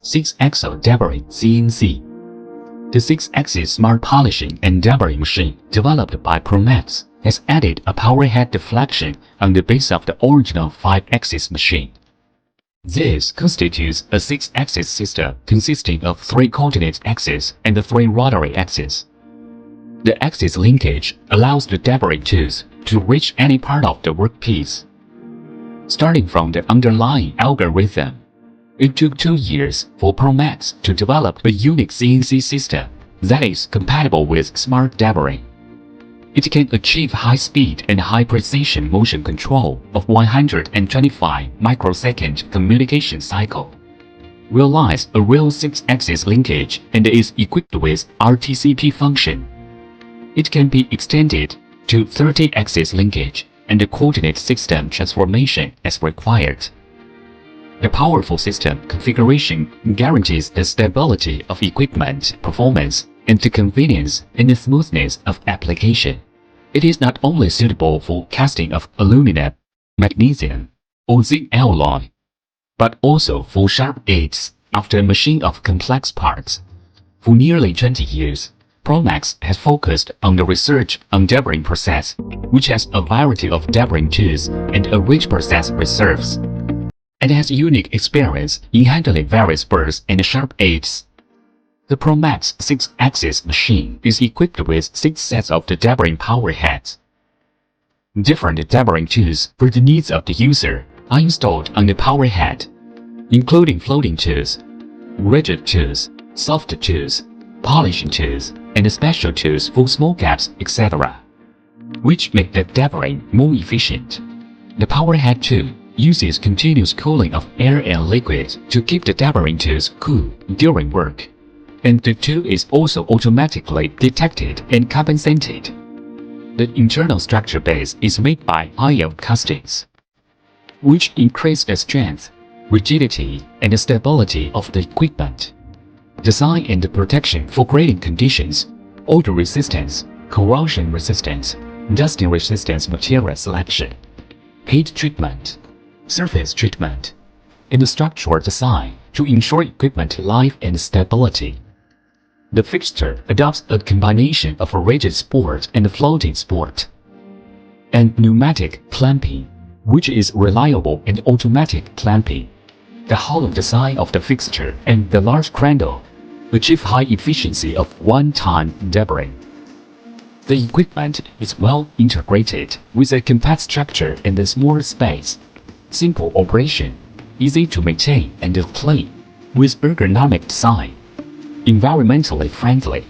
6-axis Deburring CNC. The 6-axis smart polishing and deburring machine developed by Promax has added a power head deflection on the base of the original 5-axis machine. This constitutes a 6-axis system consisting of 3 coordinate axes and 3 rotary axes. The axis linkage allows the deburring tools to reach any part of the workpiece. Starting from the underlying algorithm, it took 2 years for Promax to develop a unique CNC system that is compatible with smart deburring. It can achieve high speed and high precision motion control of 125 microsecond communication cycle, realize a real 6-axis linkage, and is equipped with RTCP function. It can be extended to 30-axis linkage and the coordinate system transformation as required. The powerful system configuration guarantees the stability of equipment performance and the convenience and the smoothness of application. It is not only suitable for casting of aluminum, magnesium, or zinc alloy, but also for sharp edges after machining of complex parts. For nearly 20 years, Promax has focused on the research on deburring process, which has a variety of deburring tools and a rich process reserves, and has unique experience in handling various burrs and sharp edges. The Promax 6-axis machine is equipped with 6 sets of the deburring power heads. Different deburring tools for the needs of the user are installed on the power head, including floating tools, rigid tools, soft tools, polishing tools, and special tools for small gaps, etc., which make the deburring more efficient. The power head tool uses continuous cooling of air and liquid to keep the deburring tools cool during work, and the tool is also automatically detected and compensated. The internal structure base is made by iron castings, which increase the strength, rigidity, and stability of the equipment. Design and protection for grading conditions, odor resistance, corrosion resistance, dusting resistance, material selection, heat treatment, surface treatment, and structural design to ensure equipment life and stability. The fixture adopts a combination of a rigid support and a floating support, and pneumatic clamping, which is reliable and automatic clamping. The hollow design of the fixture and the large cradle achieve high efficiency of one-time deburring. The equipment is well integrated with a compact structure and a small space, simple operation, easy to maintain and clean, with ergonomic design, environmentally friendly.